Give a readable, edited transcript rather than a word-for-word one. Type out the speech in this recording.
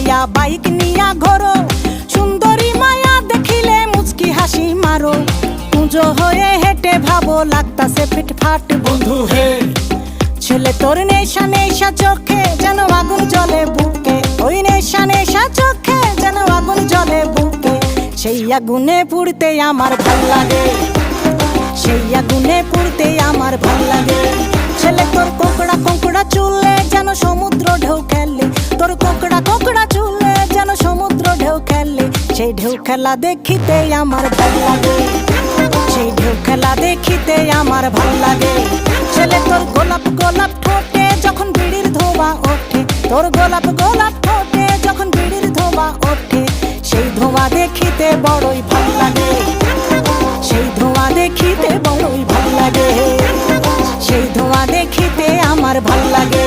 লইয়া বাইক নিয়া ঘোরো, সুন্দরী মায়া দেখিলে মুচকি হাসি মারো, পুজো হয়ে হেঁটে ভাবো লাগতাছে ফিটফাট বন্ধু হে। ছেলে তোর নেশা নেশা চোখে যেন আগুন জ্বলে বুকে, ওই নেশা নেশা চোখে যেন আগুন জ্বলে বুকে, সেই আগুনে পুড়তে আমার ভাল লাগে, সেই আগুনে পুড়তে আমার ভাল লাগে। ছেলে তোর কোকড়া কোকড়া চুলে যেন সমুদ্র ঢেউ খেলে, তোর কোকড়া কোকড়া চুলে যেন সমুদ্র ঢেউ খেলে, সেই ঢেউ খেলা দেখিতে আমার ভাল লাগে, সেই ঢেউ খেলা দেখিতে আমার ভাল লাগে। ছেলে তোর গোলাপ গোলাপ ঠোঁটে যখন বিড়ির ধোঁয়া ওঠে, তোর গোলাপ গোলাপ ঠোঁটে যখন বিড়ির ধোঁয়া ওঠে, সেই ধোঁয়া দেখিতে বড়ই ভাল লাগে, সেই ধোঁয়া দেখিতে বড়ই ভাল লাগে, সেই ধোঁয়া দেখিতে আমার ভাল লাগে।